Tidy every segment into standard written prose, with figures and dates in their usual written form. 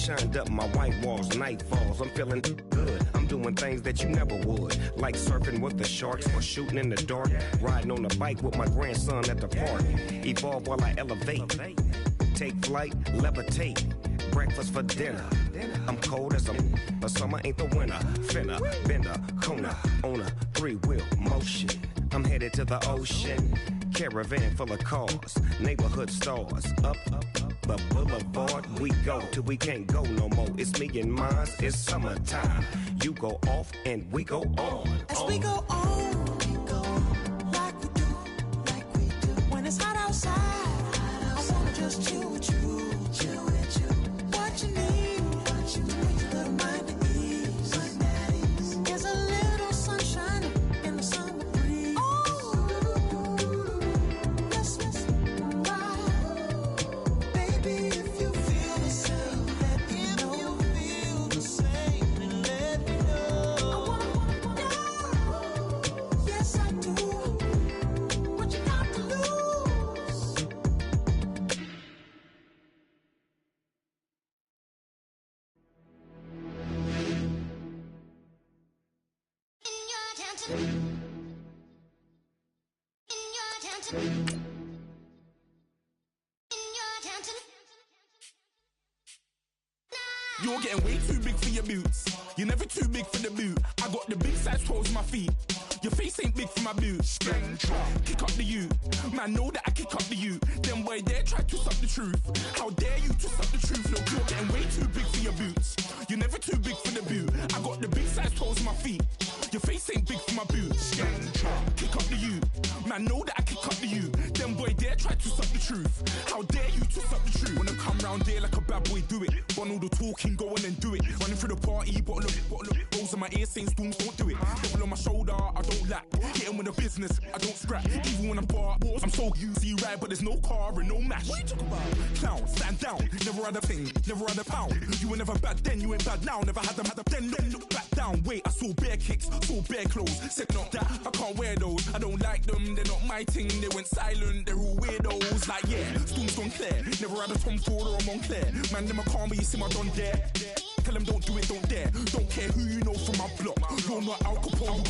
shined up my white walls, night falls. I'm feeling good. I'm doing things that you never would, like surfing with the sharks or shooting in the dark, riding on a bike with my grandson at the park. Evolve while I elevate, take flight, levitate. Breakfast for dinner. I'm cold as but summer ain't the winter. Finna, bender, Kona, on a three-wheel motion. I'm headed to the ocean. Caravan full of cars, neighborhood stars. Up the boulevard we go till we can't go no more. It's me and mine, it's summertime. You go off and we go on. As we go on, we go like we do. When it's hot outside, I wanna just chill with you, chill with you. What you need, to put your little mind at ease. There's a little sunshine in the summer breeze. Oh, yes, right. Baby, if you feel the same, let me know. If you feel the same, then let me know. I wanna know. Yes, I do. What you got to lose? You're getting way too big for your boots. You're never too big for the boot. I got the big size toes on my feet. Your face ain't big for my boots. Kick up the you. Man, know that I kick up the you. Then boy dare try to twist up the truth. How dare you twist up the truth? Look, you're getting way too big for your boots. You're never too big for the boot. I got the big size toes on my feet. Your face ain't big for my boots. Kick up the you. Man, know that I kick up the you. Then boy dare try to twist up the truth. How dare you twist up the truth? When I come round there like a bad boy, do it. Want all the talking, go on and do it. Running through the party, bottle up. Rolls in my ear saying storms, don't do it. Double on my shoulder, I don't lack. Hitting with the business, I don't scrap. Even when I'm bar, I'm so easy right, but there's no car and no match. What you talk about? Clown, stand down. Never had a thing, never had a pound. You were never bad then, you ain't bad now. Never had them, then look back down. Wait, I saw bare kicks, saw bare clothes. Said not that, I can't wear those. I don't like them, they're not my thing. They went silent, they're all weirdos. Like yeah, storms gone clear. Never had a Tom Ford or a Montclair. Man, them a calm, but you see my done there. Tell them don't do it, don't dare. Don't care who you know from my block. You're not Al Capone.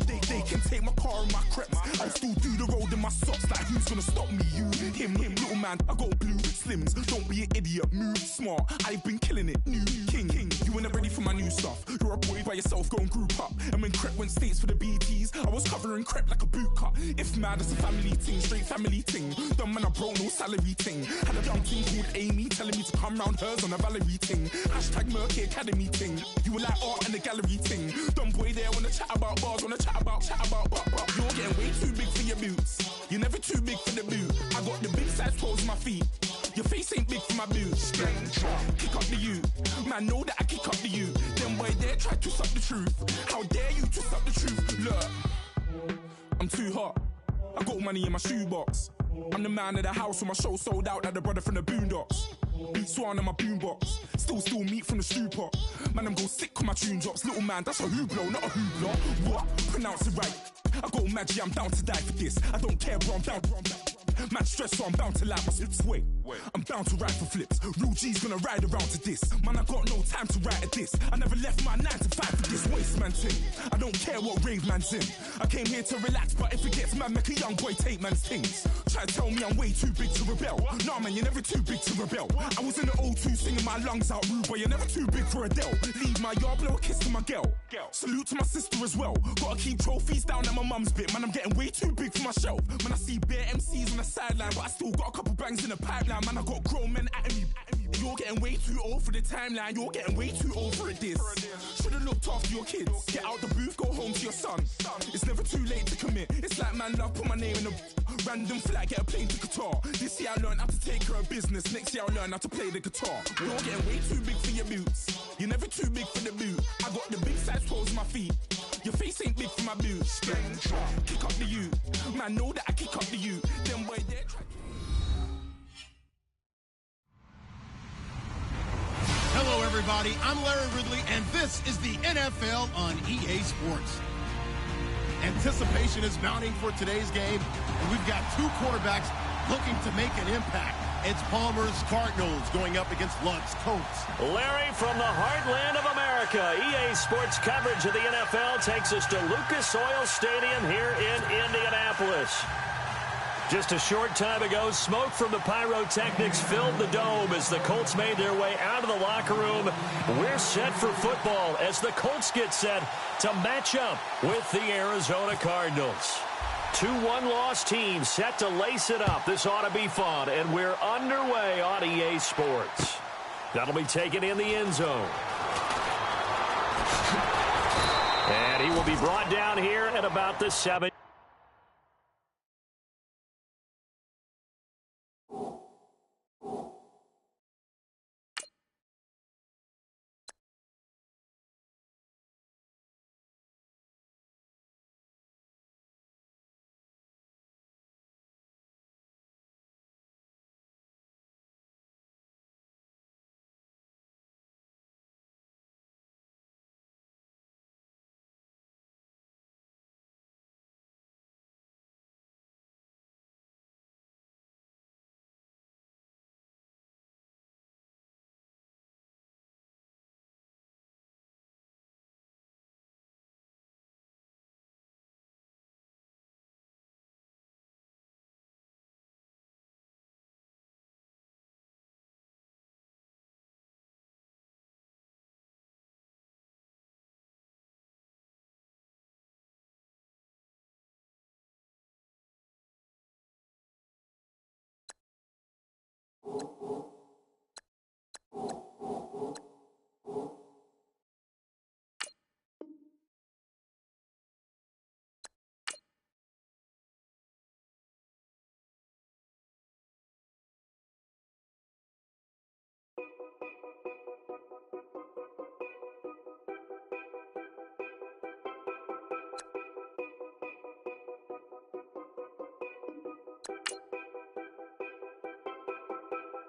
They can take my car and my creps. I'll still do the road in my socks. Like who's gonna stop me? You, him, little man. I got blue slims. Don't be an idiot. Move smart. I've been killing it. New king. You ain't ready for my new stuff. You're a boy by yourself. Go and group up. And when Crep went states for the BTs, I was covering Crep like a boot cut. If mad, it's a family thing. Straight family thing. Dumb man, I broke no salary thing. Had a young thing called Amy telling me to come round hers on a Valerie thing. Hashtag Murky Academy thing. You were like art and the gallery thing. Dumb boy there wanna chat about bars, wanna chat about. You're getting way too big for your boots. You're never too big for the boot. I got the big size toes on my feet. Your face ain't big for my boots. Kick up the you. Man, know that I kick up the you. Then boy there try to twist up the truth. How dare you twist up the truth? Look, I'm too hot. I got money in my shoebox. I'm the man of the house when my show sold out like the brother from the Boondocks. Beat Swan in my boombox. Still meat from the stew pot. Man, I'm go sick on my tune drops. Little man, that's a hooplo, not a hoopla. What? Pronounce it right. I go magic, I'm down to die for this. I don't care, bro, I'm down. Man stressed, so I'm bound to like my slips. Wait, I'm bound to ride for flips. Real G's gonna ride around to this. Man, I got no time to write at this. I never left my 9 to 5 for this waste man thing. I don't care what rave man's in. I came here to relax, but if it gets mad, make a young boy take man's things. Try to tell me I'm way too big to rebel. Nah, man, you're never too big to rebel. I was in the O2 singing my lungs out rude, but you're never too big for Adele. Leave my yard, blow a kiss to my girl. Salute to my sister as well. Gotta keep trophies down at my mum's bit. Man, I'm getting way too big for my shelf. Man, I see bare MCs on the sideline, but I still got a couple bangs in the pipeline. Man, I got grown men at me. You're getting way too old for the timeline. You're getting way too old for this. Should've looked after your kids. Get out the booth, go home to your son. It's never too late to commit. It's like man love, put my name in a random flat, get a plane to Qatar. This year I learned how to take care of business. Next year I'll learn how to play the guitar. You're getting way too big for your boots. You're never too big for the boot. I got the big size toes on my feet. Your face ain't big for my boots. Kick up the you. Man, know that I kick up the you. Then boy there try. Hello, everybody. I'm Larry Ridley, and this is the NFL on EA Sports. Anticipation is mounting for today's game, and we've got two quarterbacks looking to make an impact. It's Palmer's Cardinals going up against Luck's Colts. Larry, from the heartland of America, EA Sports coverage of the NFL takes us to Lucas Oil Stadium here in Indianapolis. Just a short time ago, smoke from the pyrotechnics filled the dome as the Colts made their way out of the locker room. We're set for football as the Colts get set to match up with the Arizona Cardinals. 2 one-loss teams set to lace it up. This ought to be fun, and we're underway on EA Sports. That'll be taken in the end zone. And he will be brought down here at about the 7.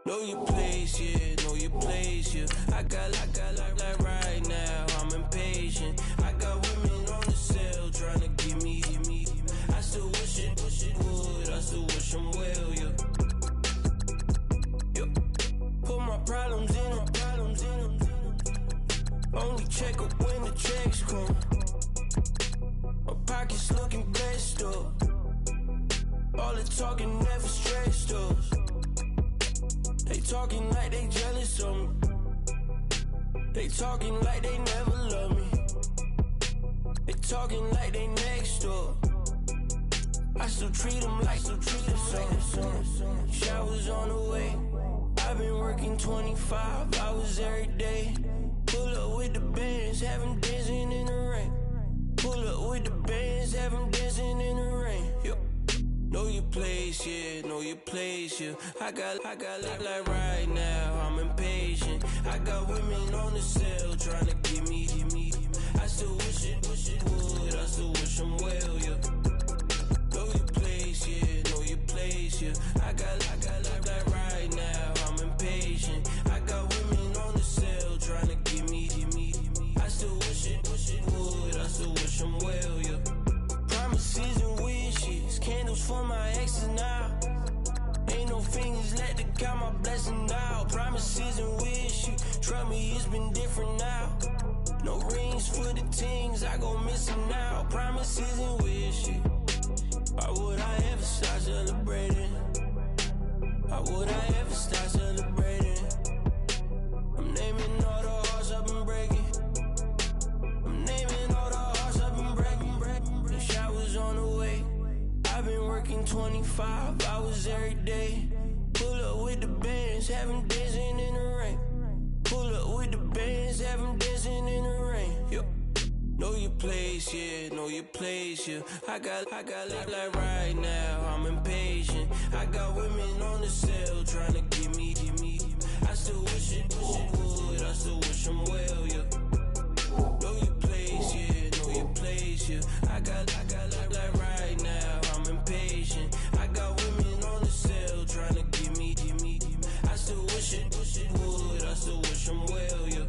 Know your place, yeah, know your place, yeah. I got like right now, I'm impatient. I got women on the cell trying to give me. I still wish it would, I still wish them well, yeah. Put my problems in them. Only check up when the checks come. My pockets looking blessed up. All the talking never stressed us. They talking like they jealous of me. They talking like they never love me. They talking like they next door. I still treat them like some. Showers on the way. I've been working 25 hours every day. Pull up with the bands, have them dancing in the rain. Pull up with the bands, have them dancing in the rain. Yo. Know your place, yeah, know your place, yeah. I got like right now, I'm impatient. I got women on the cell trying to give me. I still wish it would, I still wish them well, yeah. Know your place, yeah, know your place, yeah. I got like right now, I'm impatient. I got women on the cell trying to give me. I still wish it would, I still wish them well, yeah. Promises and wishes, candles for my exes now. Ain't no fingers left to count my blessing now. Promises and wishes, trust me, it's been different now. No rings for the things, I gon' miss them now. Promises and wishes, why would I ever start celebrating? Why would I ever start celebrating? I'm naming all the hearts I've been breaking. I'm naming all the hearts I've been breaking. The showers on the way. I've been working 25 hours every day. Pull up with the bands, have them dancing in the rain. Pull up with the bands, have them dancing in the rain. Yo. Know your place, yeah, know your place, yeah. I got like right now, I'm impatient. I got women on the cell trying to give me. I still wish it would, I still wish them well, yeah. Know your place, yeah, know your place, yeah. I got like right now, I'm impatient. I got women on the cell trying to give me. I still wish it would, I still wish them well, yeah.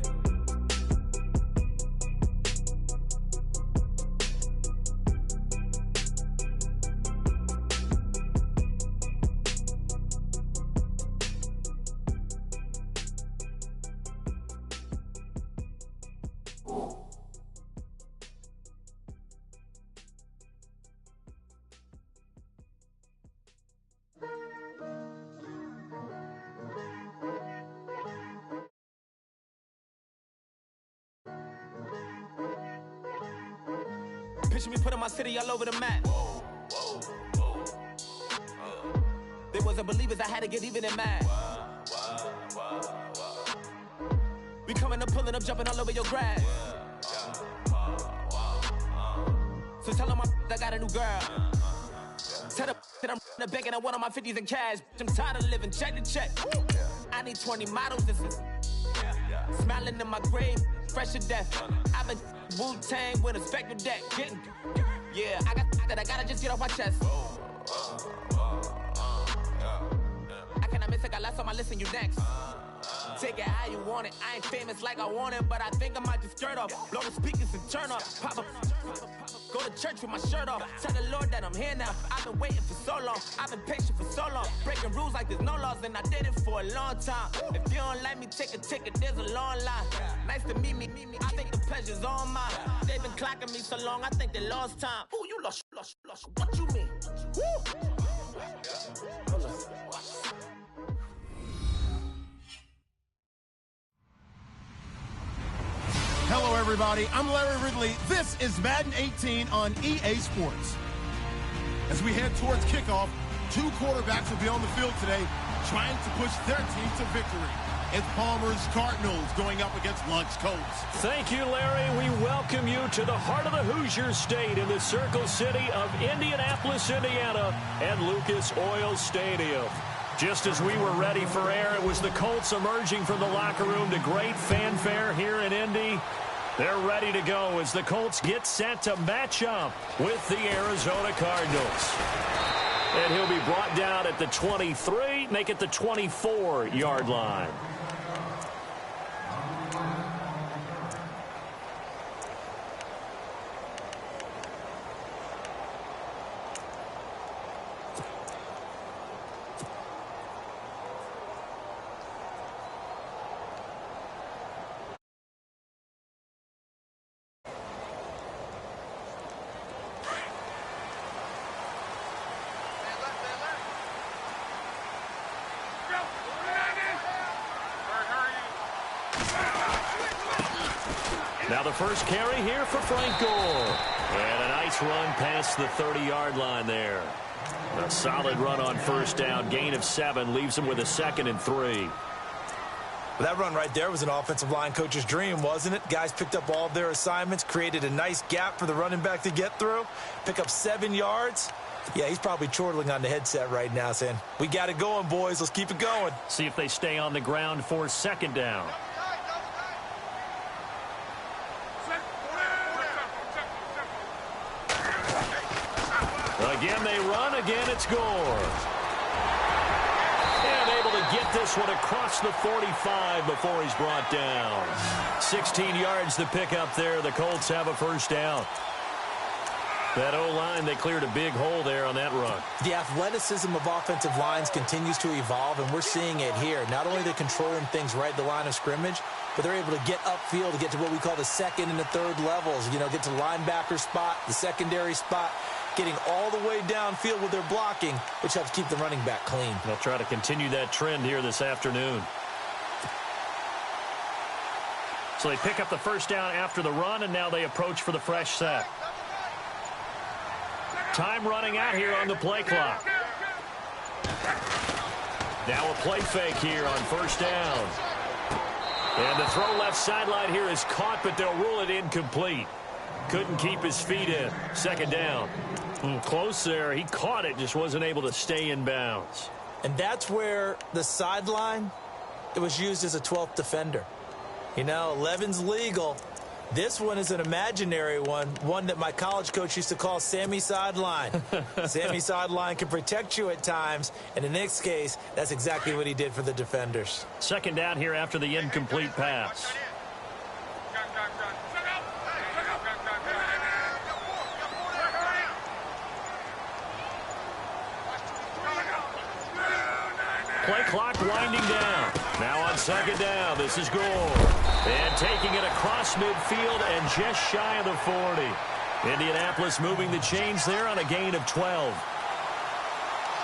Picture me putting my city all over the map. They wasn't believers, I had to get even and mad. We coming up, pulling up, jumping all over your grass. So tell them I got a new girl. Tell them that I'm the begging, I want on my 50s in cash. I'm tired of living check to check. I need 20 models, this is smiling in my grave, fresh to death. I've been Wu-Tang with a spectral deck. Getting, yeah, I gotta just get off my chest. I cannot miss it, got last on my list and you next. Take it how you want it. I ain't famous like I want it, but I think I might just skirt off. Blow the speakers and turn up. Pop up. Go to church with my shirt off. Tell the Lord that I'm here now. I've been waiting for so long. I've been patient for so long. Breaking rules like there's no laws, and I did it for a long time. If you don't like me, take a ticket. There's a long line. Nice to meet me. I think the pleasure's all mine. They've been clocking me so long, I think they lost time. Ooh, you lost. What you mean? Woo! Hello, everybody. I'm Larry Ridley. This is Madden 18 on EA Sports. As we head towards kickoff, two quarterbacks will be on the field today trying to push their team to victory. It's Palmer's Cardinals going up against Lunt's Colts. Thank you, Larry. We welcome you to the heart of the Hoosier State in the Circle City of Indianapolis, Indiana, and Lucas Oil Stadium. Just as we were ready for air, it was the Colts emerging from the locker room to great fanfare here in Indy. They're ready to go as the Colts get set to match up with the Arizona Cardinals. And he'll be brought down at the 23, make it the 24-yard line. Now the first carry here for Frank Gore. And a nice run past the 30-yard line there. A solid run on first down. Gain of 7 leaves him with a 2nd and 3. Well, that run right there was an offensive line coach's dream, wasn't it? Guys picked up all of their assignments, created a nice gap for the running back to get through, pick up 7 yards. Yeah, he's probably chortling on the headset right now saying, we got it going, boys. Let's keep it going. See if they stay on the ground for 2nd down. Again, they run. Again, it's Gore. And able to get this one across the 45 before he's brought down. 16 yards to pick up there. The Colts have a first down. That O-line, they cleared a big hole there on that run. The athleticism of offensive lines continues to evolve, and we're seeing it here. Not only are they controlling things right at the line of scrimmage, but they're able to get upfield to get to what we call the 2nd and the 3rd levels. You know, get to the linebacker spot, the secondary spot, getting all the way downfield with their blocking, which helps keep the running back clean. They'll try to continue that trend here this afternoon. So they pick up the first down after the run, and now they approach for the fresh set. Time running out here on the play clock. Now a play fake here on first down. And the throw left sideline here is caught, but they'll rule it incomplete. Couldn't keep his feet in. 2nd down. Close there. He caught it, just wasn't able to stay in bounds. And that's where the sideline, it was used as a 12th defender. You know, 11's legal. This one is an imaginary one that my college coach used to call Sammy Sideline. Sammy Sideline can protect you at times, and in this case, that's exactly what he did for the defenders. 2nd down here after the incomplete pass. Play clock winding down. Now on second down, this is Gore. And taking it across midfield and just shy of the 40. Indianapolis moving the chains there on a gain of 12.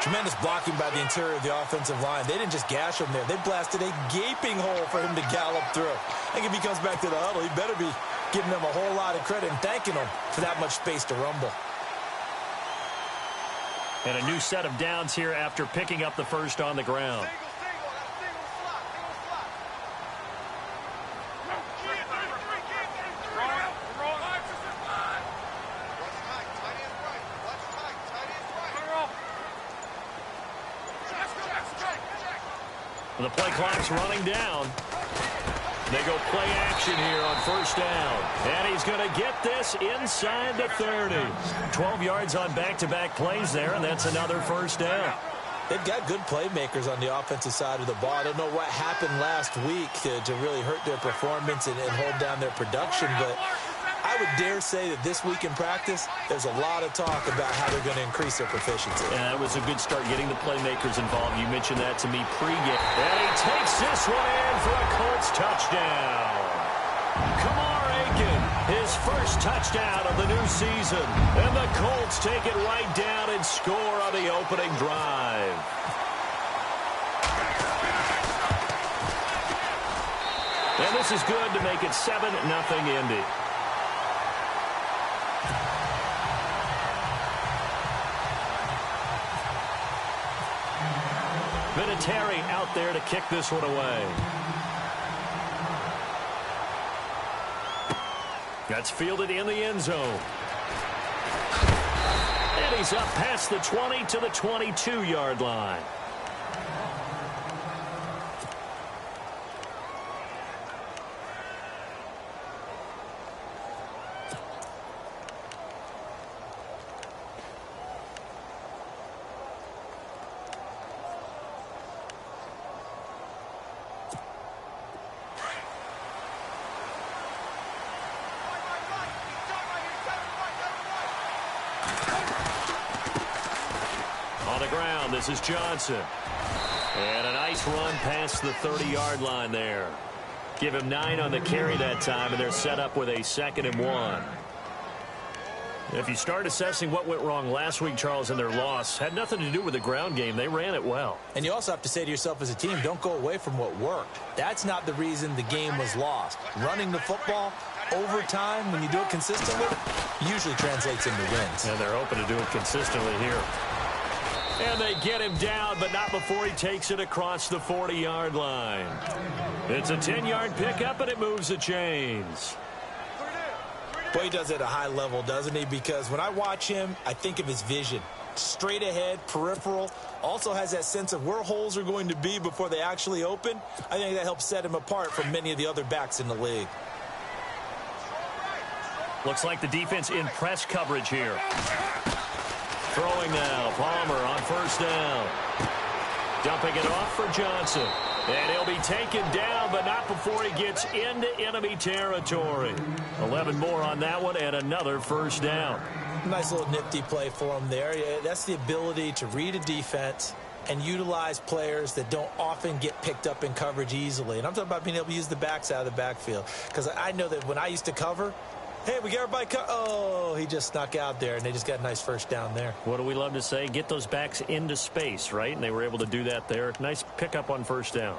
Tremendous blocking by the interior of the offensive line. They didn't just gash him there. They blasted a gaping hole for him to gallop through. I think if he comes back to the huddle, he better be giving them a whole lot of credit and thanking them for that much space to rumble. And a new set of downs here after picking up the first on the ground. The play clock's running down. They go play action here on first down. And he's going to get this inside the 30. 12 yards on back-to-back plays there, and that's another first down. They've got good playmakers on the offensive side of the ball. I don't know what happened last week to really hurt their performance and hold down their production, but I would dare say that this week in practice, there's a lot of talk about how they're going to increase their proficiency. Yeah, it was a good start getting the playmakers involved. You mentioned that to me pregame. And he takes this one in for a Colts touchdown. Kamar Aiken, his first touchdown of the new season. And the Colts take it right down and score on the opening drive. And this is good to make it 7-0 Indy. Vinatieri out there to kick this one away. That's fielded in the end zone. And he's up past the 20 to the 22-yard line. This is Johnson. And a nice run past the 30-yard line there. Give him 9 on the carry that time, and they're set up with a 2nd and 1. If you start assessing what went wrong last week, Charles, in their loss, had nothing to do with the ground game. They ran it well. And you also have to say to yourself as a team, don't go away from what worked. That's not the reason the game was lost. Running the football over time, when you do it consistently, usually translates into wins. And they're hoping to do it consistently here. And they get him down, but not before he takes it across the 40-yard line. It's a 10-yard pickup, and it moves the chains. Boy, he does it at a high level, doesn't he? Because when I watch him, I think of his vision. Straight ahead, peripheral. Also has that sense of where holes are going to be before they actually open. I think that helps set him apart from many of the other backs in the league. Looks like the defense in press coverage here. Throwing now, Palmer on first down. Dumping it off for Johnson. And he'll be taken down, but not before he gets into enemy territory. 11 more on that one, and another first down. Nice little nifty play for him there. Yeah, that's the ability to read a defense and utilize players that don't often get picked up in coverage easily. And I'm talking about being able to use the backs out of the backfield. Because I know that when I used to cover, hey, we got everybody oh, he just snuck out there, and they just got a nice first down there. What do we love to say? Get those backs into space, right? And they were able to do that there. Nice pickup on first down.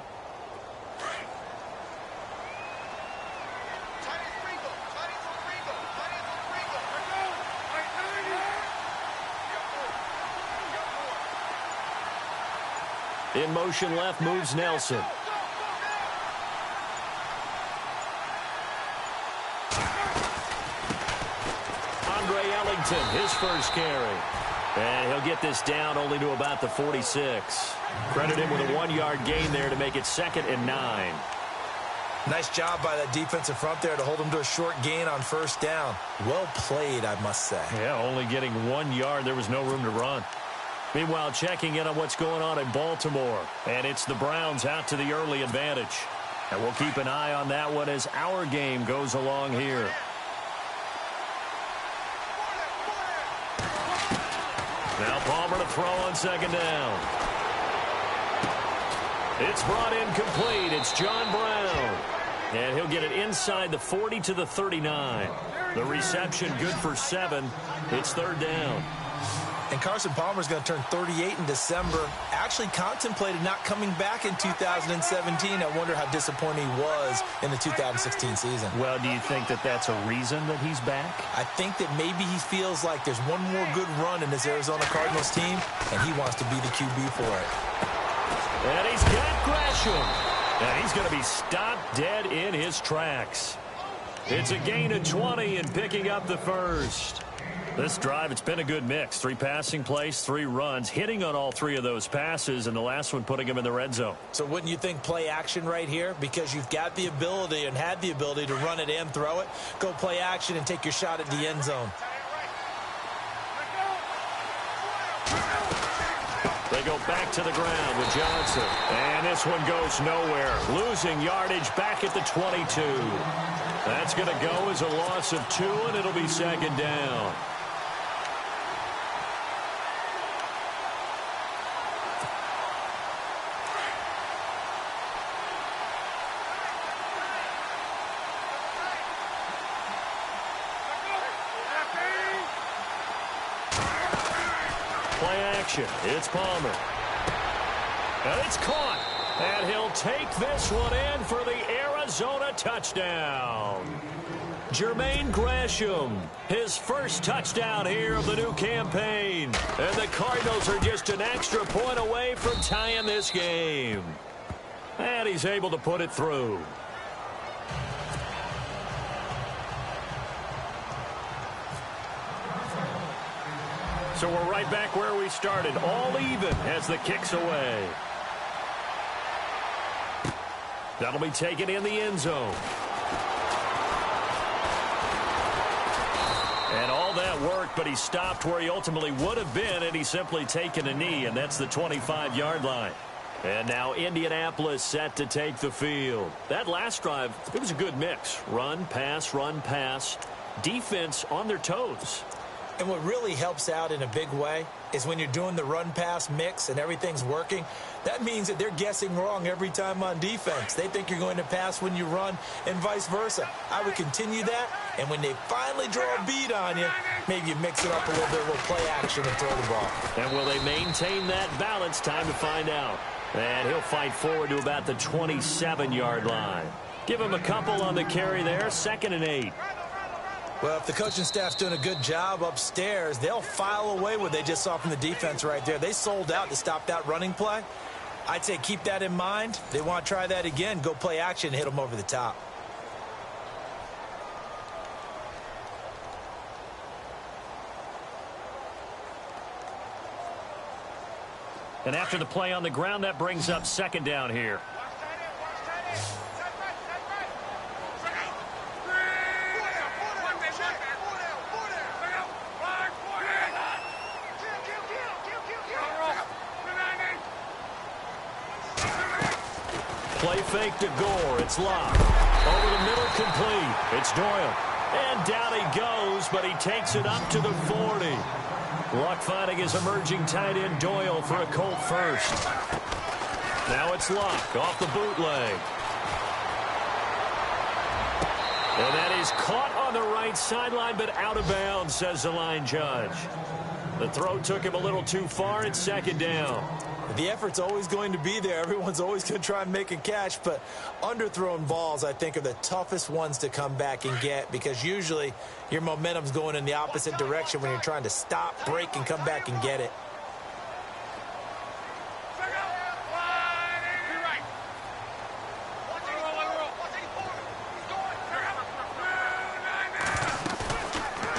In motion left moves Nelson. His first carry. And he'll get this down only to about the 46. Credit him with a 1-yard gain there to make it 2nd and 9. Nice job by that defensive front there to hold him to a short gain on first down. Well played, I must say. Yeah, only getting 1 yard. There was no room to run. Meanwhile, checking in on what's going on in Baltimore. And it's the Browns out to the early advantage. And we'll keep an eye on that one as our game goes along here. Now Palmer to throw on second down. It's brought in complete. It's John Brown. And he'll get it inside the 40 to the 39. The reception good for 7. It's 3rd down. And Carson Palmer's going to turn 38 in December. Actually contemplated not coming back in 2017. I wonder how disappointing he was in the 2016 season. Well, do you think that that's a reason that he's back? I think that maybe he feels like there's one more good run in this Arizona Cardinals team, and he wants to be the QB for it. And he's got Gresham. And he's going to be stopped dead in his tracks. It's a gain of 20 and picking up the first. This drive, it's been a good mix. 3 passing plays, 3 runs, hitting on all 3 of those passes, and the last one putting him in the red zone. So wouldn't you think play action right here? Because you've got the ability and had the ability to run it and throw it. Go play action and take your shot at the end zone. They go back to the ground with Johnson. And this one goes nowhere. Losing yardage back at the 22. That's going to go as a loss of 2, and it'll be 2nd down. Play action. It's Palmer. And it's caught. And he'll take this one in for the Arizona touchdown. Jermaine Gresham, his first touchdown here of the new campaign. And the Cardinals are just an extra point away from tying this game. And he's able to put it through. So we're right back where we started, all even as the kick's away. That'll be taken in the end zone. And all that worked, but he stopped where he ultimately would have been, and he's simply taken a knee, and that's the 25-yard line. And now Indianapolis set to take the field. That last drive, it was a good mix. Run, pass, defense on their toes. And what really helps out in a big way is when you're doing the run-pass mix and everything's working, that means that they're guessing wrong every time on defense. They think you're going to pass when you run and vice versa. I would continue that, and when they finally draw a beat on you, maybe you mix it up a little bit, a little play action and throw the ball. And will they maintain that balance? Time to find out. And he'll fight forward to about the 27-yard line. Give him a couple on the carry there, 2nd and 8. Well, if the coaching staff's doing a good job upstairs, they'll file away what they just saw from the defense right there. They sold out to stop that running play. I'd say keep that in mind. They want to try that again. Go play action and hit them over the top. And after the play on the ground, that brings up 2nd down here. Play fake to Gore. It's Locke. Over the middle, complete. It's Doyle. And down he goes, but he takes it up to the 40. Locke finding his emerging tight end Doyle for a Colt first. Now it's Locke off the bootleg. And that is caught on the right sideline, but out of bounds, says the line judge. The throw took him a little too far. It's 2nd down. The effort's always going to be there. Everyone's always going to try and make a catch, but underthrown balls, I think, are the toughest ones to come back and get because usually your momentum's going in the opposite direction when you're trying to stop, break, and come back and get it.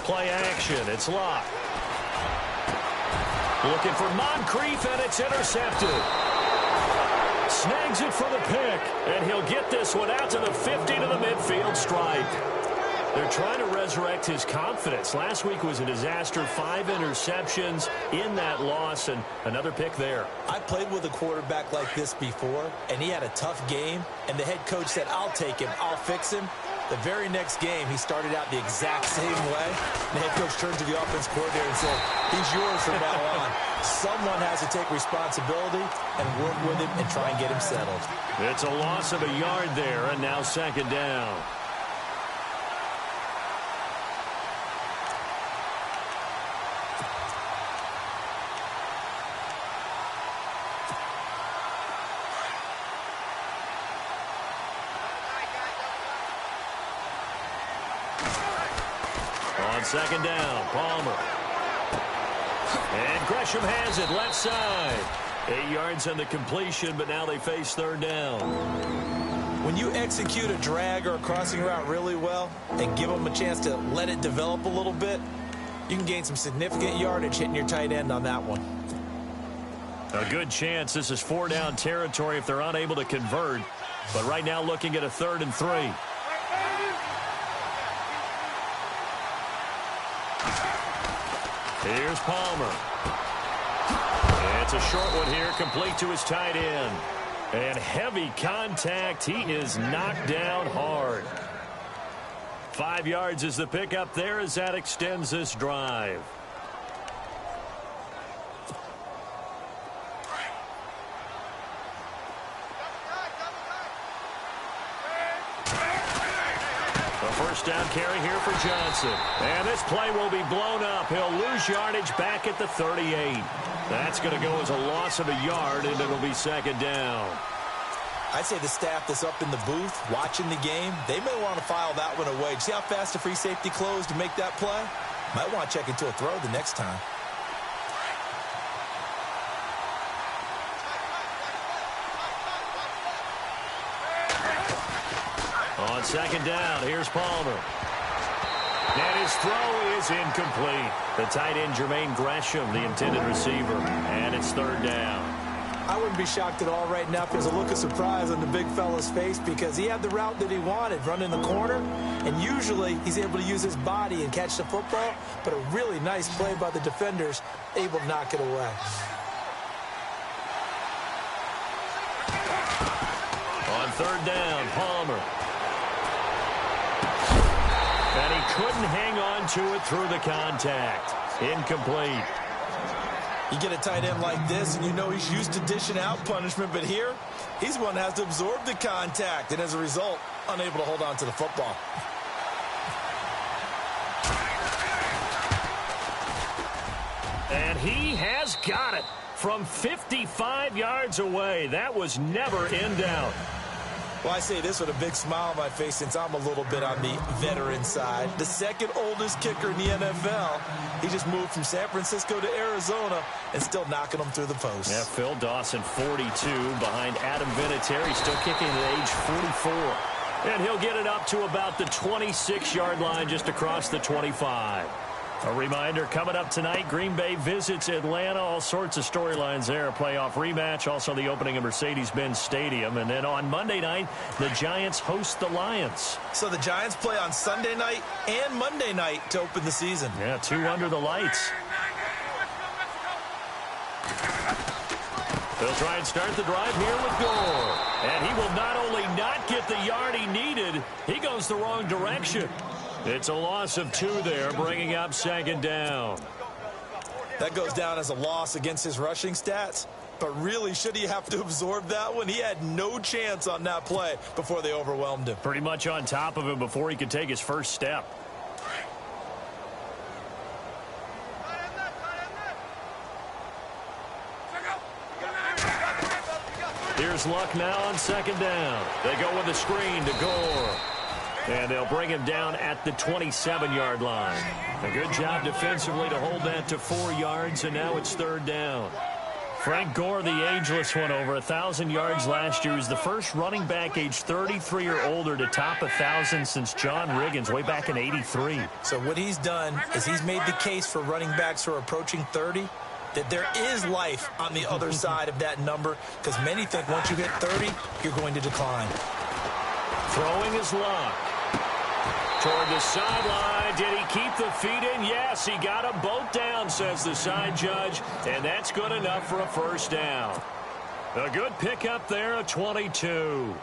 Play action. It's Locke. Looking for Moncrief, and it's intercepted. Snags it for the pick, and he'll get this one out to the 50 to the midfield stripe. They're trying to resurrect his confidence. Last week was a disaster, 5 interceptions in that loss, and another pick there. I played with a quarterback like this before, and he had a tough game, and the head coach said, I'll take him, I'll fix him. The very next game, he started out the exact same way. The head coach turned to the offense coordinator and said, he's yours from now on. Someone has to take responsibility and work with him and try and get him settled. It's a loss of a yard there, and now second down. On second down, Palmer. And Gresham has it left side. 8 yards on the completion, but now they face third down. When you execute a drag or a crossing route really well and give them a chance to let it develop a little bit, you can gain some significant yardage hitting your tight end on that one. A good chance this is 4-down territory if they're unable to convert. But right now looking at a 3rd and 3. Here's Palmer. It's a short one here, complete to his tight end. And heavy contact. He is knocked down hard. 5 yards is the pickup there as that extends this drive. First down carry here for Johnson. And this play will be blown up. He'll lose yardage back at the 38. That's going to go as a loss of a yard, and it'll be second down. I'd say the staff that's up in the booth watching the game, they may want to file that one away. See how fast the free safety closed to make that play? Might want to check into a throw the next time. On second down, here's Palmer. And his throw is incomplete. The tight end, Jermaine Gresham, the intended receiver. And it's third down. I wouldn't be shocked at all right now if there's a look of surprise on the big fella's face because he had the route that he wanted, running the corner. And usually he's able to use his body and catch the football. But a really nice play by the defenders, able to knock it away. On third down, Palmer. And he couldn't hang on to it through the contact. Incomplete. You get a tight end like this, and you know he's used to dishing out punishment, but here, he's one that has to absorb the contact, and as a result, unable to hold on to the football. And he has got it from 55 yards away. That was never in doubt. Well, I say this with a big smile on my face since I'm a little bit on the veteran side. The second oldest kicker in the NFL. He just moved from San Francisco to Arizona and still knocking them through the post. Yeah, Phil Dawson, 42, behind Adam Vinatieri, still kicking at age 44. And he'll get it up to about the 26-yard line just across the 25. A reminder, coming up tonight, Green Bay visits Atlanta. All sorts of storylines there. A playoff rematch, also the opening of Mercedes-Benz Stadium. And then on Monday night, the Giants host the Lions. So the Giants play on Sunday night and Monday night to open the season. Yeah, 2 under the lights. They'll try and start the drive here with Gore. And he will not only not get the yard he needed, he goes the wrong direction. It's a loss of 2 there, bringing up second down. That goes down as a loss against his rushing stats. But really, should he have to absorb that one? He had no chance on that play before they overwhelmed him. Pretty much on top of him before he could take his first step. Here's Luck now on second down. They go with a screen to Gore. And they'll bring him down at the 27-yard line. A good job defensively to hold that to 4 yards, and now it's third down. Frank Gore, the ageless one, over 1,000 yards last year. He's the first running back age 33 or older to top 1,000 since John Riggins way back in '83. So what he's done is he's made the case for running backs who are approaching 30 that there is life on the other side of that number because many think once you hit 30, you're going to decline. Throwing his Luck. Toward the sideline. Did he keep the feet in? Yes, he got them both down, says the side judge. And that's good enough for a first down. A good pickup there, a 22.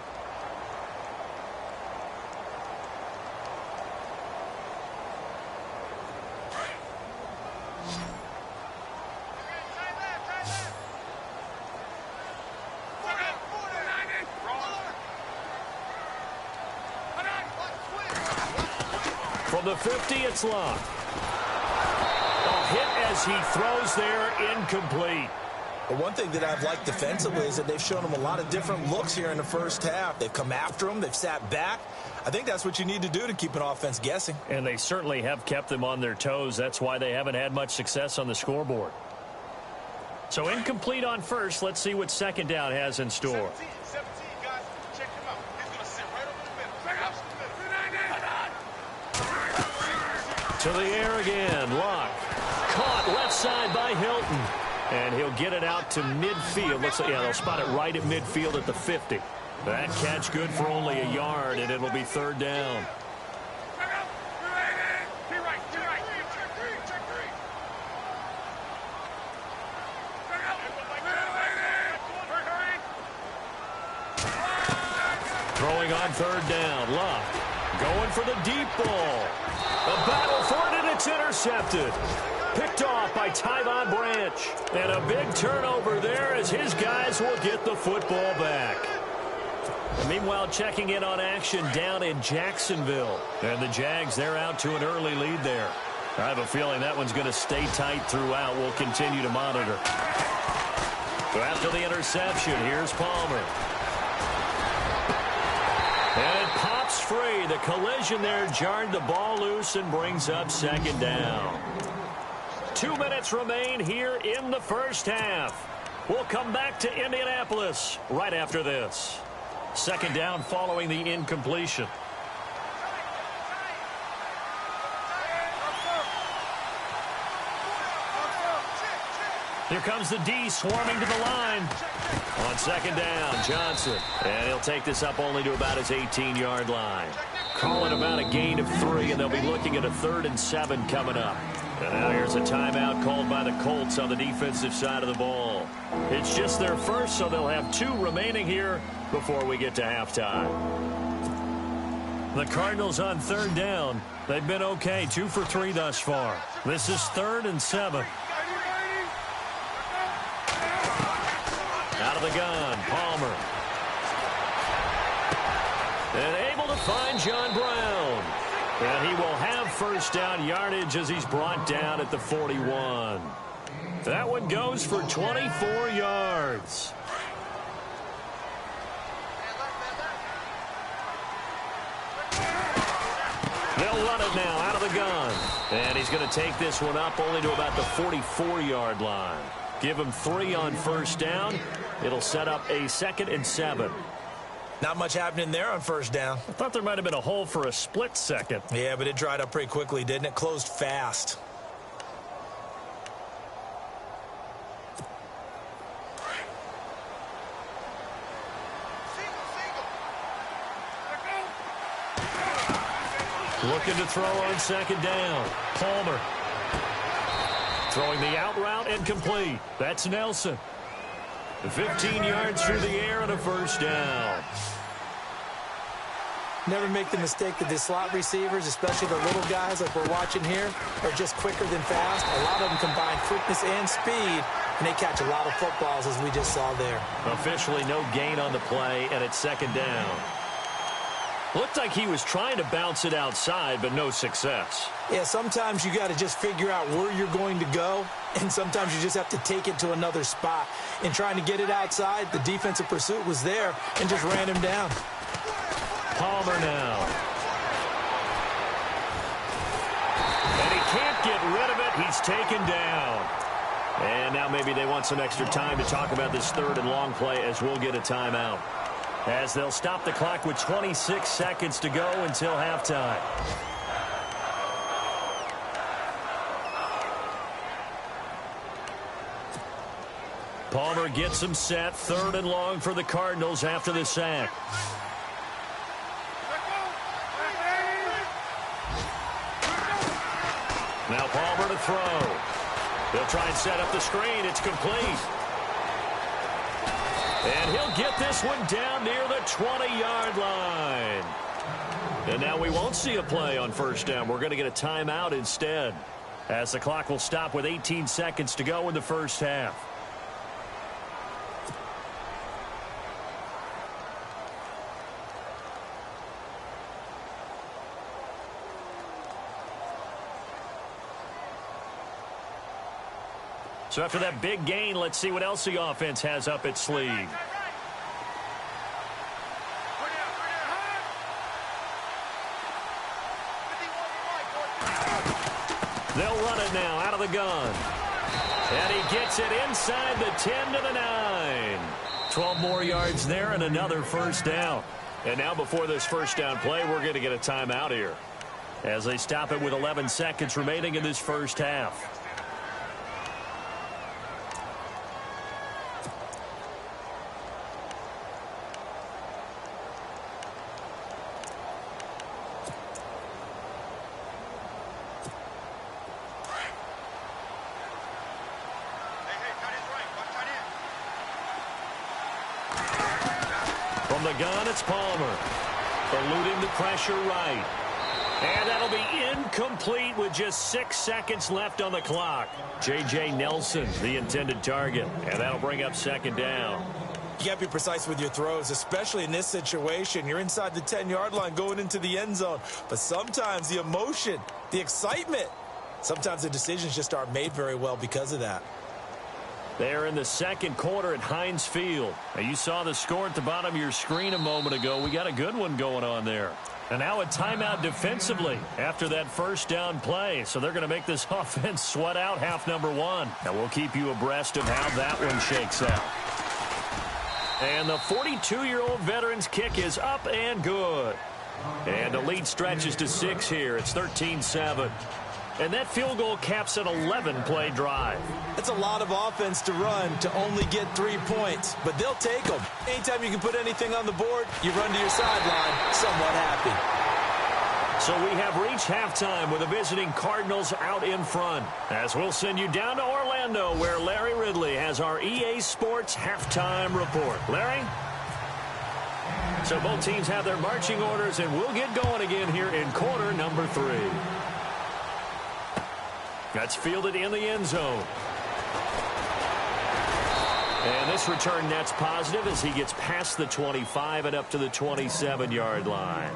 From the 50, it's Luck. A hit as he throws there, incomplete. But one thing that I've liked defensively is that they've shown him a lot of different looks here in the first half. They've come after him. They've sat back. I think that's what you need to do to keep an offense guessing. And they certainly have kept them on their toes. That's why they haven't had much success on the scoreboard. So incomplete on first. Let's see what second down has in store. 17, guys. Check him out. He's going to sit right over the middle. To the air again. Luck. Caught left side by Hilton. And he'll get it out to midfield. Looks like, yeah, they'll spot it right at midfield at the 50. That catch good for only a yard, and it'll be third down. Throwing on third down. Luck going for the deep ball. A battle for it, and it's intercepted. Picked off by Tyvon Branch. And a big turnover there as his guys will get the football back. And meanwhile, checking in on action down in Jacksonville. And the Jags, they're out to an early lead there. I have a feeling that one's going to stay tight throughout. We'll continue to monitor. So after the interception, here's Palmer. And it pops free. The collision there jarred the ball loose and brings up second down. 2 minutes remain here in the first half. We'll come back to Indianapolis right after this. Second down following the incompletion. Here comes the D swarming to the line. On second down, Johnson. And he'll take this up only to about his 18-yard line. Calling about a gain of 3, and they'll be looking at a 3rd and 7 coming up. And now here's a timeout called by the Colts on the defensive side of the ball. It's just their first, so they'll have 2 remaining here before we get to halftime. The Cardinals on third down. They've been okay, 2 for 3 thus far. This is 3rd and 7. Out of the gun, Palmer. And able to find John Brown. And he will have first down yardage as he's brought down at the 41. That one goes for 24 yards. They'll run it now out of the gun. And he's going to take this one up only to about the 44-yard line. Give him 3 on first down. It'll set up a 2nd and 7. Not much happening there on first down. I thought there might have been a hole for a split second. Yeah, but it dried up pretty quickly, didn't it? Closed fast. Looking to throw on second down. Palmer. Throwing the out route and complete. That's Nelson. 15 yards through the air and a first down. Never make the mistake that the slot receivers, especially the little guys like we're watching here, are just quicker than fast. A lot of them combine quickness and speed, and they catch a lot of footballs, as we just saw there. Officially no gain on the play, and it's second down. Looked like he was trying to bounce it outside, but no success. Yeah, sometimes you got to just figure out where you're going to go, and sometimes you just have to take it to another spot. In trying to get it outside, the defensive pursuit was there and just ran him down. Palmer now. And he can't get rid of it. He's taken down. And now maybe they want some extra time to talk about this 3rd and long play as we'll get a timeout. As they'll stop the clock with 26 seconds to go until halftime. Palmer gets him set. 3rd and long for the Cardinals after the sack. Now Palmer to throw. They'll try and set up the screen. It's complete. And he'll get this one down near the 20-yard line. And now we won't see a play on first down. We're going to get a timeout instead, as the clock will stop with 18 seconds to go in the first half. So after that big gain, let's see what else the offense has up its sleeve. They'll run it now out of the gun. And he gets it inside the 10 to the 9. 12 more yards there and another first down. And now before this first down play, we're going to get a timeout here as they stop it with 11 seconds remaining in this first half. From the gun, it's Palmer. Eluding the pressure right. And that'll be incomplete with just 6 seconds left on the clock. J.J. Nelson, the intended target. And that'll bring up second down. You got to be precise with your throws, especially in this situation. You're inside the 10-yard line going into the end zone. But sometimes the emotion, the excitement, sometimes the decisions just aren't made very well because of that. They're in the second quarter at Heinz Field. Now, you saw the score at the bottom of your screen a moment ago. We got a good one going on there. And now a timeout defensively after that first down play. So they're going to make this offense sweat out half number one. And we'll keep you abreast of how that one shakes out. And the 42-year-old veteran's kick is up and good. And the lead stretches to 6 here. It's 13-7. And that field goal caps an 11-play drive. It's a lot of offense to run to only get 3 points, but they'll take them. Anytime you can put anything on the board, you run to your sideline somewhat happy. So we have reached halftime with the visiting Cardinals out in front. As we'll send you down to Orlando, where Larry Ridley has our EA Sports halftime report. Larry? So both teams have their marching orders, and we'll get going again here in quarter number 3. That's fielded in the end zone. And this return net's positive as he gets past the 25 and up to the 27-yard line.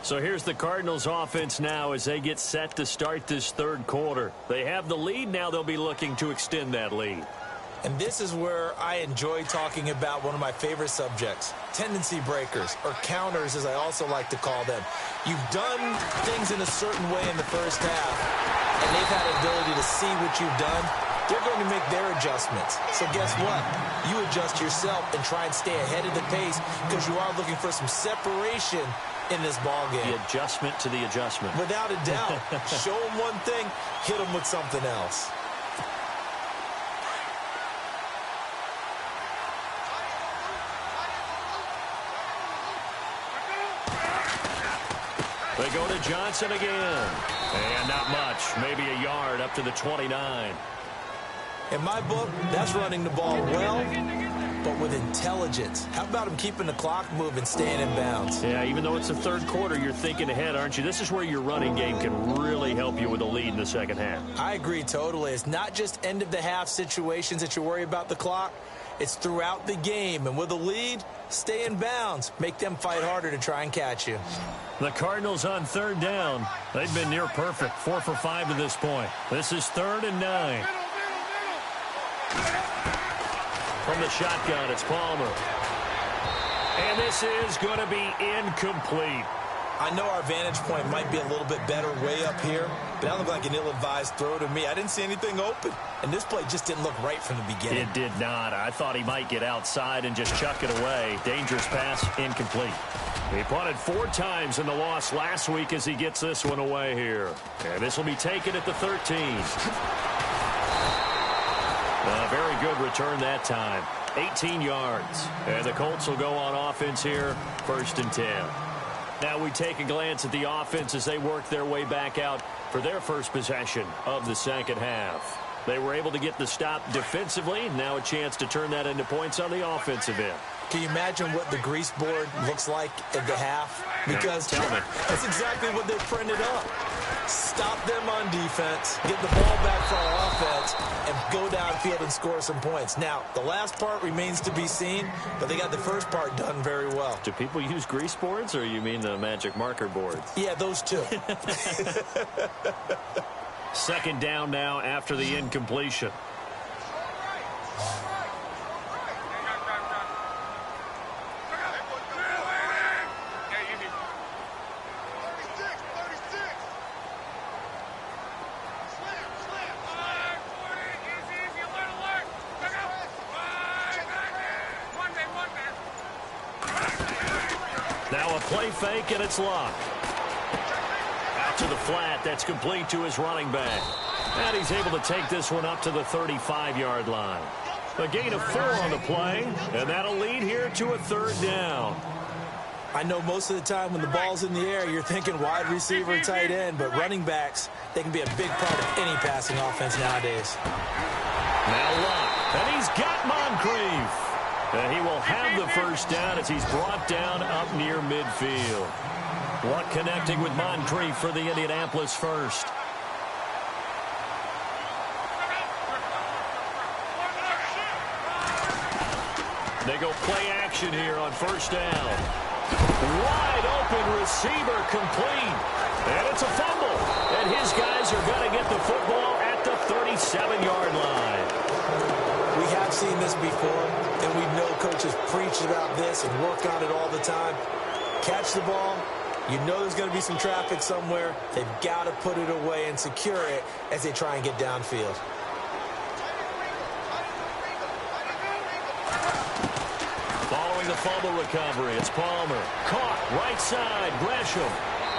So here's the Cardinals offense now as they get set to start this third quarter. They have the lead. Now they'll be looking to extend that lead. And this is where I enjoy talking about one of my favorite subjects, tendency breakers, or counters as I also like to call them. You've done things in a certain way in the first half, and they've had an ability to see what you've done. They're going to make their adjustments. So guess what? You adjust yourself and try and stay ahead of the pace because you are looking for some separation in this ball game. The adjustment to the adjustment. Without a doubt. Show them one thing, hit them with something else. They go to Johnson again. And not much. Maybe a yard up to the 29. In my book, that's running the ball well, but with intelligence. How about him keeping the clock moving, staying in bounds? Yeah, even though it's the third quarter, you're thinking ahead, aren't you? This is where your running game can really help you with a lead in the second half. I agree totally. It's not just end-of-the-half situations that you worry about the clock. It's throughout the game. And with a lead, stay in bounds. Make them fight harder to try and catch you. The Cardinals on third down. They've been near perfect, 4 for 5 to this point. This is 3rd and 9. From the shotgun, it's Palmer. And this is going to be incomplete. I know our vantage point might be a little bit better way up here, but that looked like an ill-advised throw to me. I didn't see anything open, and this play just didn't look right from the beginning. It did not. I thought he might get outside and just chuck it away. Dangerous pass, incomplete. He punted 4 times in the loss last week as he gets this one away here. And this will be taken at the 13. A very good return that time. 18 yards. And the Colts will go on offense here, 1st and 10. Now we take a glance at the offense as they work their way back out for their first possession of the second half. They were able to get the stop defensively. Now a chance to turn that into points on the offensive end. Can you imagine what the grease board looks like at the half? Because that's exactly what they printed up. Stop them on defense, get the ball back for our offense, and go downfield and score some points. Now, the last part remains to be seen, but they got the first part done very well. Do people use grease boards, or you mean the magic marker boards? Yeah, those two. Second down now after the incompletion. Now a play fake, and it's locked. Out to the flat. That's complete to his running back. And he's able to take this one up to the 35-yard line. A gain of 4 on the play, and that'll lead here to a 3rd down. I know most of the time when the ball's in the air, you're thinking wide receiver, tight end, but running backs, they can be a big part of any passing offense nowadays. Now Luck, and he's got Moncrief. And he will have the first down as he's brought down up near midfield. Luck connecting with Moncrief for the Indianapolis first. They go play action here on first down. Wide open receiver complete. And it's a fumble. And his guys are going to get the football at the 37-yard line. We have seen this before, and we know coaches preach about this and work on it all the time. Catch the ball. You know there's going to be some traffic somewhere. They've got to put it away and secure it as they try and get downfield. Following the fumble recovery, it's Palmer. Caught right side, Gresham.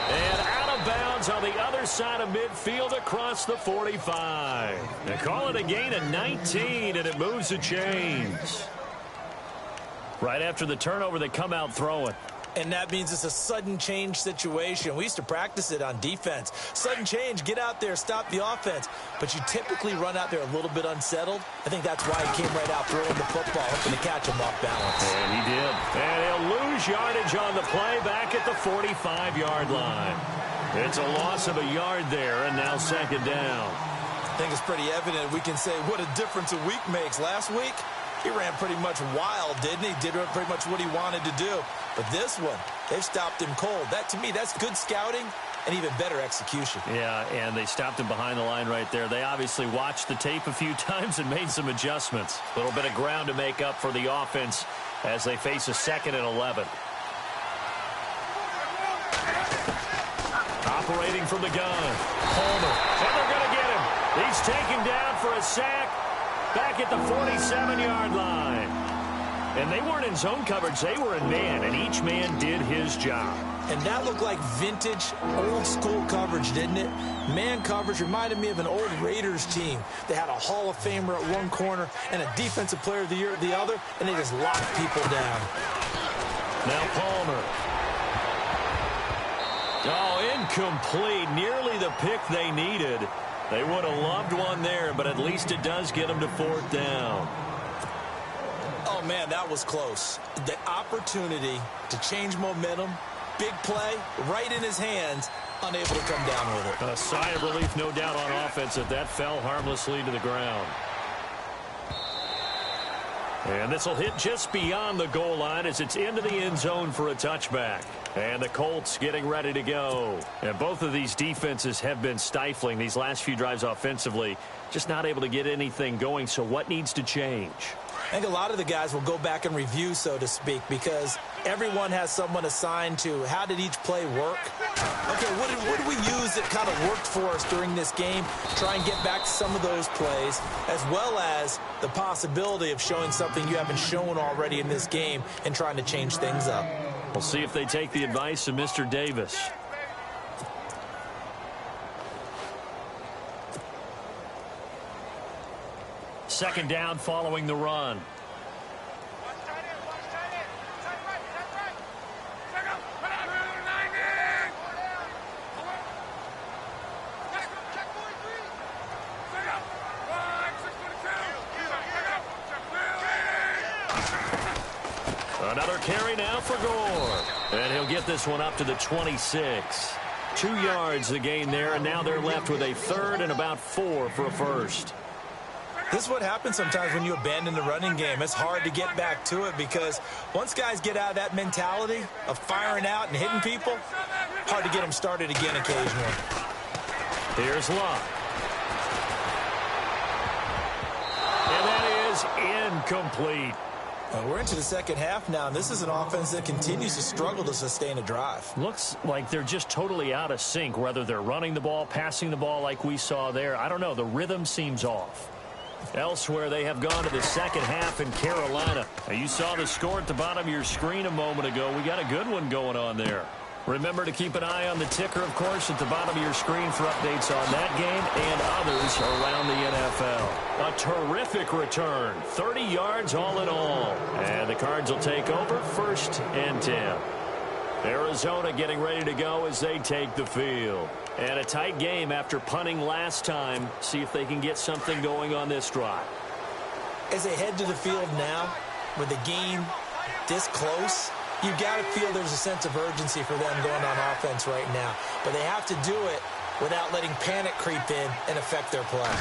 And out of bounds on the other side of midfield across the 45. They call it a gain of 19, and it moves the chains. Right after the turnover, they come out throwing. And that means it's a sudden change situation. We used to practice it on defense. Sudden change, get out there, stop the offense. But you typically run out there a little bit unsettled. I think that's why he came right out throwing the football, hoping to catch him off balance. And he did. And he'll lose yardage on the play back at the 45-yard line. It's a loss of a yard there, and now 2nd down. I think it's pretty evident. We can say what a difference a week makes. Last week, he ran pretty much wild, didn't he? Did pretty much what he wanted to do. But this one, they've stopped him cold. That, to me, that's good scouting and even better execution. Yeah, and they stopped him behind the line right there. They obviously watched the tape a few times and made some adjustments. A little bit of ground to make up for the offense as they face a 2nd and 11. Operating from the gun. Palmer. And they're going to get him. He's taken down for a sack back at the 47-yard line. And they weren't in zone coverage. They were in man, and each man did his job. And that looked like vintage, old-school coverage, didn't it? Man coverage reminded me of an old Raiders team. They had a Hall of Famer at one corner and a Defensive Player of the Year at the other, and they just locked people down. Now Palmer. Oh, incomplete. Nearly the pick they needed. They would have loved one there, but at least it does get them to 4th down. Oh, man, that was close. The opportunity to change momentum, big play, right in his hands, unable to come down with it. A sigh of relief, no doubt, on offense that fell harmlessly to the ground. And this will hit just beyond the goal line as it's into the end zone for a touchback. And the Colts getting ready to go. And both of these defenses have been stifling these last few drives offensively. Just not able to get anything going. So what needs to change? I think a lot of the guys will go back and review, so to speak, because everyone has someone assigned to how did each play work. Okay, what did we use that kind of worked for us during this game? Try and get back to some of those plays, as well as the possibility of showing something you haven't shown already in this game and trying to change things up. We'll see if they take the advice of Mr. Davis. Second down following the run. Another carry now for Gore. And he'll get this one up to the 26. 2 yards the gain there, and now they're left with a 3rd and about 4 for a first. This is what happens sometimes when you abandon the running game. It's hard to get back to it because once guys get out of that mentality of firing out and hitting people, hard to get them started again occasionally. Here's Luck. And that is is incomplete. We're into the second half now, and this is an offense that continues to struggle to sustain a drive. Looks like they're just totally out of sync, whether they're running the ball, passing the ball like we saw there. I don't know. The rhythm seems off. Elsewhere, they have gone to the second half in Carolina. Now, you saw the score at the bottom of your screen a moment ago. We got a good one going on there. Remember to keep an eye on the ticker, of course, at the bottom of your screen for updates on that game and others around the NFL. A terrific return, 30 yards all in all. And the Cards will take over, 1st and 10. Arizona getting ready to go as they take the field. And a tight game after punting last time. See if they can get something going on this drive. As they head to the field now, with the game this close, you've got to feel there's a sense of urgency for them going on offense right now. But they have to do it without letting panic creep in and affect their play.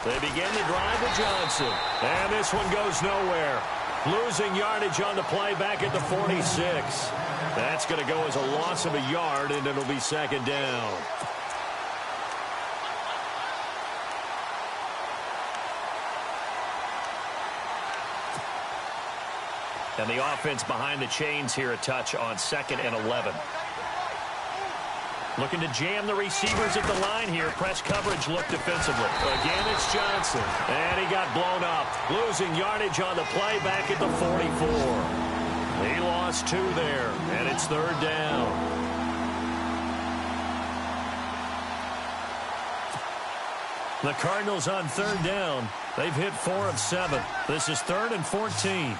They begin the drive with Johnson. And this one goes nowhere. Losing yardage on the play back at the 46. That's going to go as a loss of a yard, and it'll be 2nd down. And the offense behind the chains here a touch on 2nd and 11. Looking to jam the receivers at the line here. Press coverage look defensively. Again, it's Johnson. And he got blown up. Losing yardage on the play back at the 44. He lost 2 there, and it's 3rd down. The Cardinals on 3rd down. They've hit 4 of 7. This is 3rd and 14.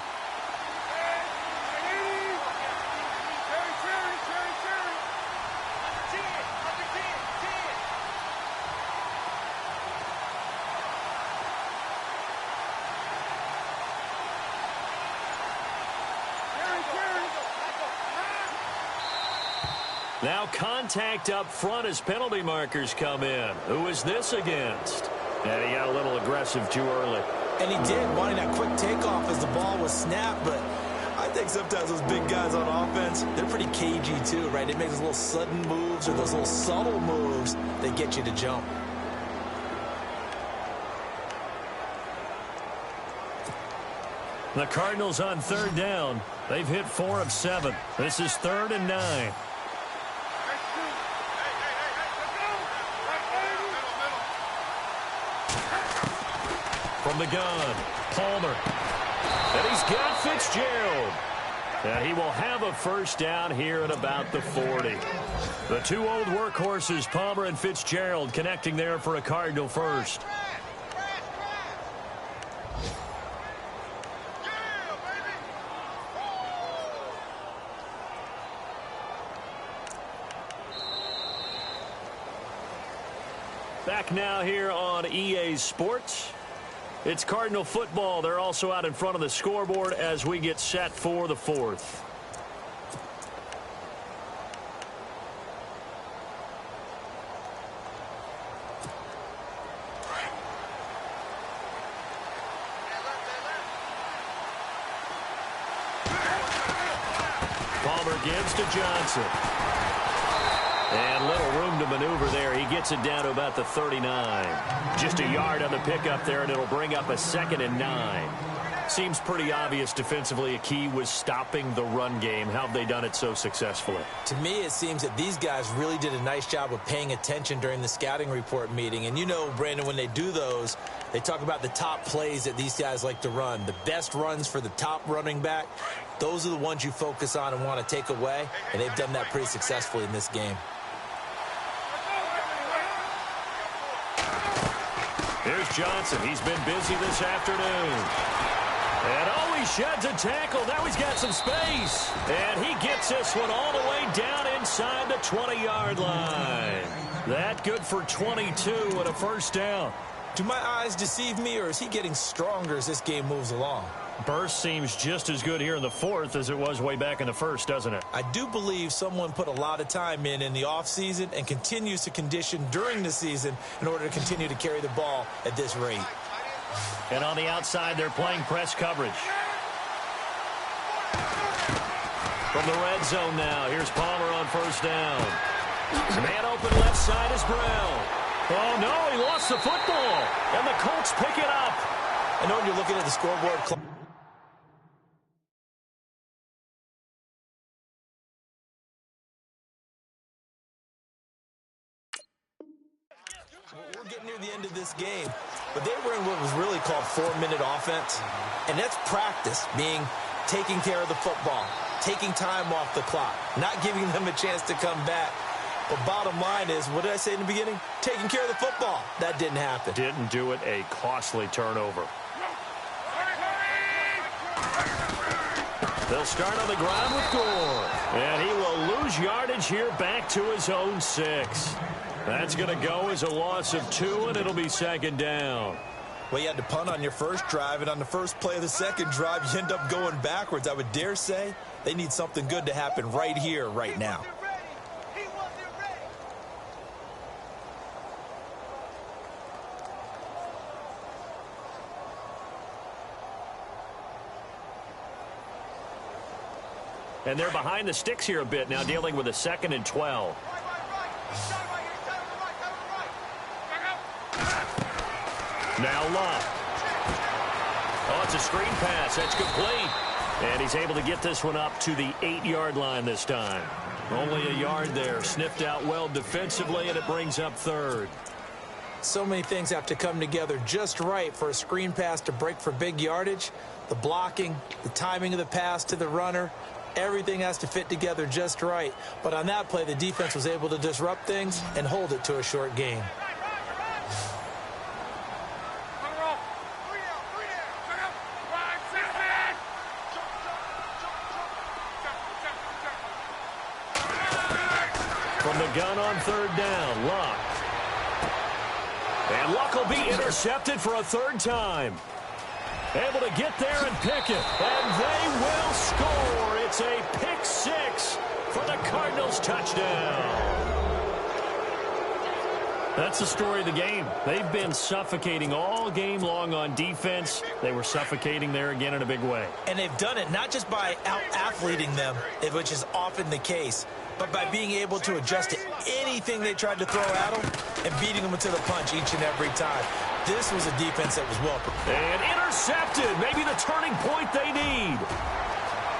Now contact up front as penalty markers come in. Who is this against? And he got a little aggressive too early. And he did, wanting that quick takeoff as the ball was snapped. But I think sometimes those big guys on offense, they're pretty cagey too, right? They make those little sudden moves or those little subtle moves that get you to jump. The Cardinals on 3rd down. They've hit 4 of 7. This is 3rd and 9. From the gun, Palmer. And he's got Fitzgerald. And he will have a 1st down here at about the 40. The 2 old workhorses, Palmer and Fitzgerald, connecting there for a Cardinal first. Back now here on EA Sports. It's Cardinal football. They're also out in front of the scoreboard as we get set for the 4th. Palmer gives to Johnson. And little room to maneuver there. He gets it down to about the 39. Just a yard on the pickup there, and it'll bring up a 2nd and 9. Seems pretty obvious defensively a key was stopping the run game. How have they done it so successfully? To me, it seems that these guys really did a nice job of paying attention during the scouting report meeting. And you know, Brandon, when they do those, they talk about the top plays that these guys like to run. The best runs for the top running back, those are the ones you focus on and want to take away. And they've done that pretty successfully in this game. Here's Johnson. He's been busy this afternoon. And oh, he sheds a tackle. Now he's got some space. And he gets this one all the way down inside the 20-yard line. That good for 22 and a 1st down. Do my eyes deceive me, or is he getting stronger as this game moves along? Burst seems just as good here in the 4th as it was way back in the 1st, doesn't it? I do believe someone put a lot of time in the offseason and continues to condition during the season in order to continue to carry the ball at this rate. And on the outside, they're playing press coverage. From the red zone now, here's Palmer on 1st down. Man open left side is Brown. Oh, no, he lost the football. And the Colts pick it up. I know when you're looking at the scoreboard clock. We're getting near the end of this game, but they were in what was really called 4-minute offense, and that's practice, being taking care of the football, taking time off the clock, not giving them a chance to come back. But bottom line is, what did I say in the beginning? Taking care of the football. That didn't happen. Didn't do it. A costly turnover. They'll start on the ground with Gore. And he will lose yardage here back to his own 6. That's going to go as a loss of 2, and it'll be second down. Well, you had to punt on your first drive, and on the first play of the second drive, you end up going backwards. I would dare say they need something good to happen right here, right now. And they're behind the sticks here a bit now, dealing with a 2nd and 12. Now Love. Oh, it's a screen pass. That's complete. And he's able to get this one up to the 8-yard line this time. Only a yard there. Sniffed out well defensively, and it brings up 3rd. So many things have to come together just right for a screen pass to break for big yardage. The blocking, the timing of the pass to the runner, everything has to fit together just right. But on that play, the defense was able to disrupt things and hold it to a short game. From the gun on 3rd down, Luck. And Luck will be intercepted for a 3rd time. Able to get there and pick it. And they will score. It's a pick 6 for the Cardinals touchdown. That's the story of the game. They've been suffocating all game long on defense. They were suffocating there again in a big way. And they've done it not just by out-athleting them, which is often the case, but by being able to adjust to anything they tried to throw at them and beating them into the punch each and every time. This was a defense that was well prepared. And intercepted. Maybe the turning point they need.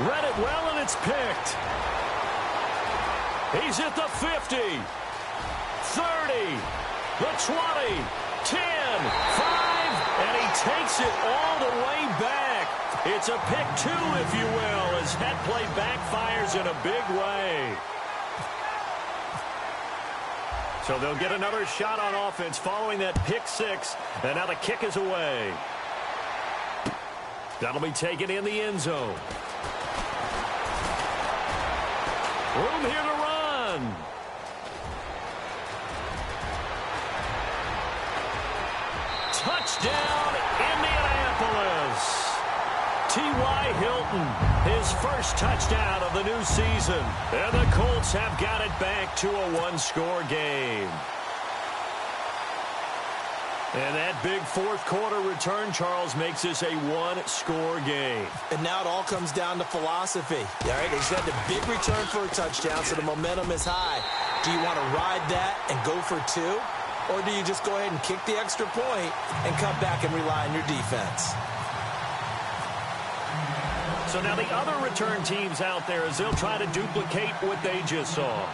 Read it well, and it's picked. He's at the 50, 30, the 20, 10, 5, and he takes it all the way back. It's a pick 2, if you will, as that play backfires in a big way. So they'll get another shot on offense following that pick 6, and now the kick is away. That'll be taken in the end zone. Room here to run. Touchdown, Indianapolis. T.Y. Hilton, his first touchdown of the new season. And the Colts have got it back to a 1-score game. And that big fourth quarter return, Charles, makes this a 1-score game. And now it all comes down to philosophy. All right, they had the big return for a touchdown, so the momentum is high. Do you want to ride that and go for 2? Or do you just go ahead and kick the extra point and come back and rely on your defense? So now the other return teams out there, as they'll try to duplicate what they just saw.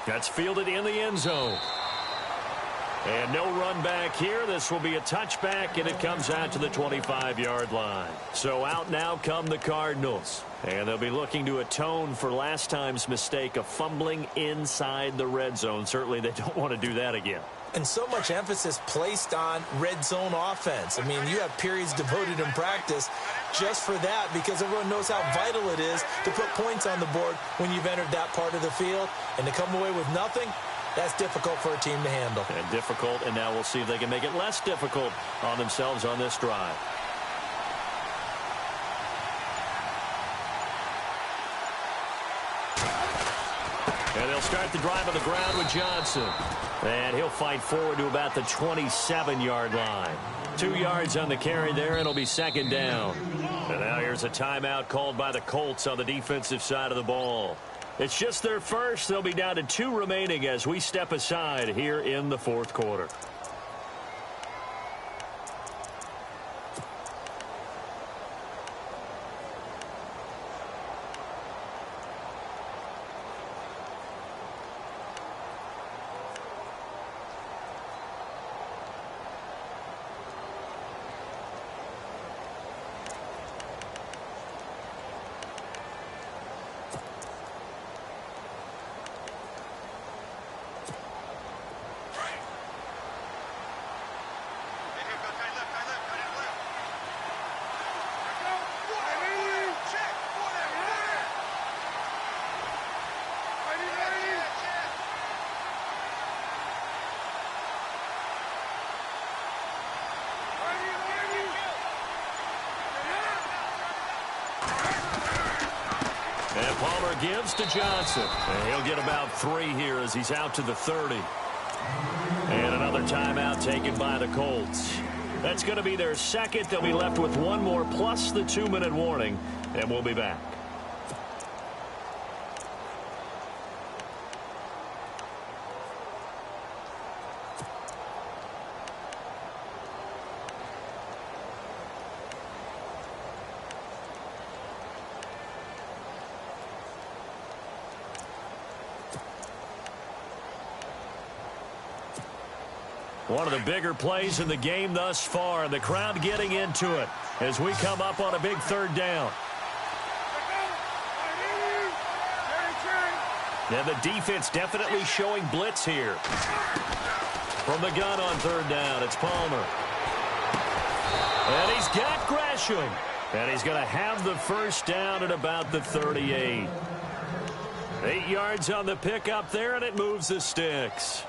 That's fielded in the end zone. And no run back here. This will be a touchback, and it comes out to the 25-yard line. So out now come the Cardinals. And they'll be looking to atone for last time's mistake of fumbling inside the red zone. Certainly they don't want to do that again. And so much emphasis placed on red zone offense. I mean, you have periods devoted in practice just for that, because everyone knows how vital it is to put points on the board when you've entered that part of the field. And to come away with nothing, that's difficult for a team to handle. And difficult, and now we'll see if they can make it less difficult on themselves on this drive. And they'll start the drive on the ground with Johnson. And he'll fight forward to about the 27-yard line. 2 yards on the carry there, and it'll be second down. And now here's a timeout called by the Colts on the defensive side of the ball. It's just their first. They'll be down to 2 remaining as we step aside here in the fourth quarter. Palmer gives to Johnson. And he'll get about 3 here as he's out to the 30. And another timeout taken by the Colts. That's going to be their second. They'll be left with 1 more plus the 2-minute warning. And we'll be back. One of the bigger plays in the game thus far, and the crowd getting into it as we come up on a big 3rd down. And the defense definitely showing blitz here. From the gun on 3rd down, it's Palmer. And he's got Gresham. And he's going to have the first down at about the 38. 8 yards on the pickup there, and it moves the sticks.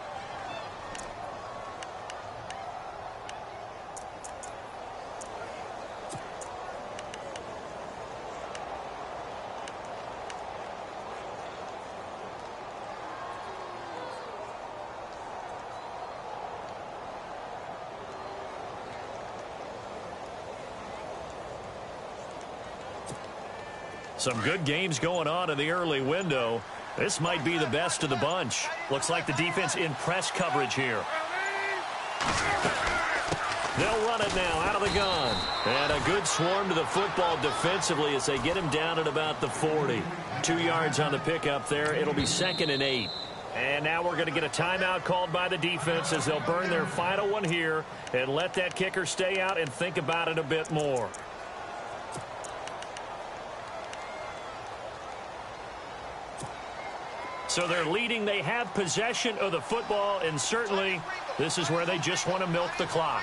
Some good games going on in the early window. This might be the best of the bunch. Looks like the defense in press coverage here. They'll run it now out of the gun. And a good swarm to the football defensively as they get him down at about the 40. 2 yards on the pickup there. It'll be 2nd and 8. And now we're going to get a timeout called by the defense as they'll burn their final one here and let that kicker stay out and think about it a bit more. So they're leading. They have possession of the football, and certainly this is where they just want to milk the clock.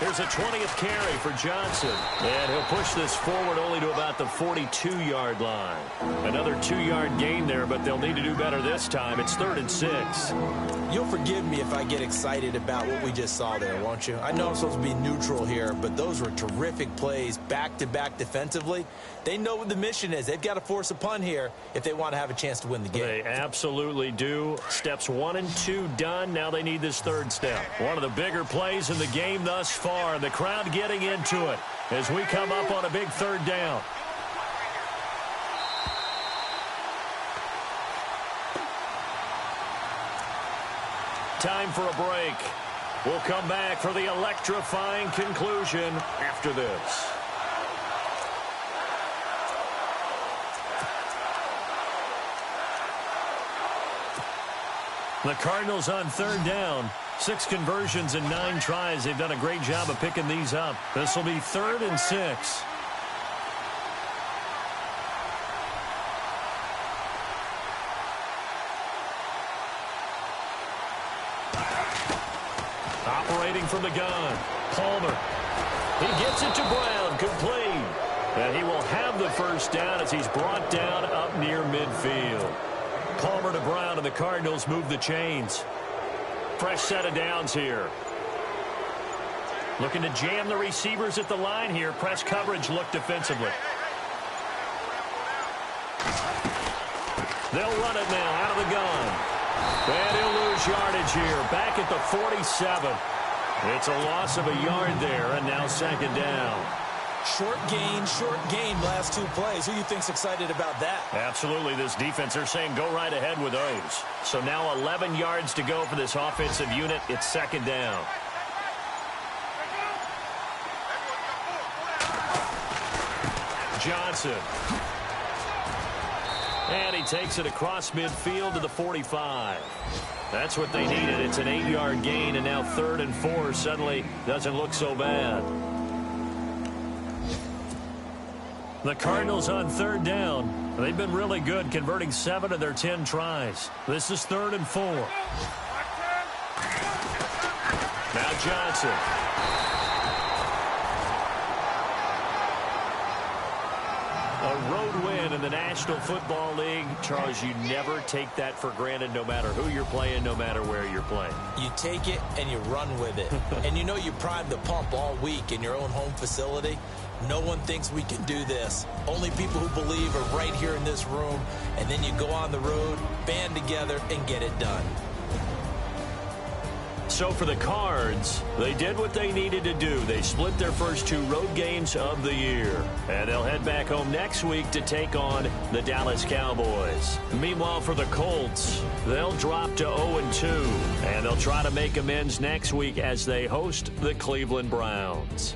Here's a 20th carry for Johnson. And he'll push this forward only to about the 42-yard line. Another 2-yard gain there, but they'll need to do better this time. It's 3rd and 6. You'll forgive me if I get excited about what we just saw there, won't you? I know I'm supposed to be neutral here, but those were terrific plays back-to-back defensively. They know what the mission is. They've got to force a punt here if they want to have a chance to win the game. They absolutely do. Steps 1 and 2 done. Now they need this 3rd step. One of the bigger plays in the game thus far. The crowd getting into it as we come up on a big 3rd down. Time for a break. We'll come back for the electrifying conclusion after this. The Cardinals on 3rd down. 6 conversions and 9 tries. They've done a great job of picking these up. This will be 3rd and 6. Operating from the gun, Palmer. He gets it to Brown, complete. And he will have the first down as he's brought down up near midfield. Palmer to Brown, and the Cardinals move the chains. Fresh set of downs here. Looking to jam the receivers at the line here. Press coverage look defensively. They'll run it now out of the gun. And he'll lose yardage here. Back at the 47. It's a loss of a yard there, and now 2nd down. Short gain last 2 plays. Who do you think's excited about that? Absolutely. This defense, they're saying go right ahead with those. So now 11 yards to go for this offensive unit. It's 2nd down. Johnson. And he takes it across midfield to the 45. That's what they needed. It's an 8-yard gain, and now 3rd and 4 suddenly doesn't look so bad. The Cardinals on 3rd down. They've been really good, converting 7 of their 10 tries. This is 3rd and 4. Now Johnson. A road win in the National Football League. Charles, you never take that for granted no matter who you're playing, no matter where you're playing. You take it and you run with it. And you know you primed the pump all week in your own home facility. No one thinks we can do this. Only people who believe are right here in this room. And then you go on the road, band together, and get it done. So for the Cards, they did what they needed to do. They split their first 2 road games of the year. And they'll head back home next week to take on the Dallas Cowboys. Meanwhile, for the Colts, they'll drop to 0-2. And they'll try to make amends next week as they host the Cleveland Browns.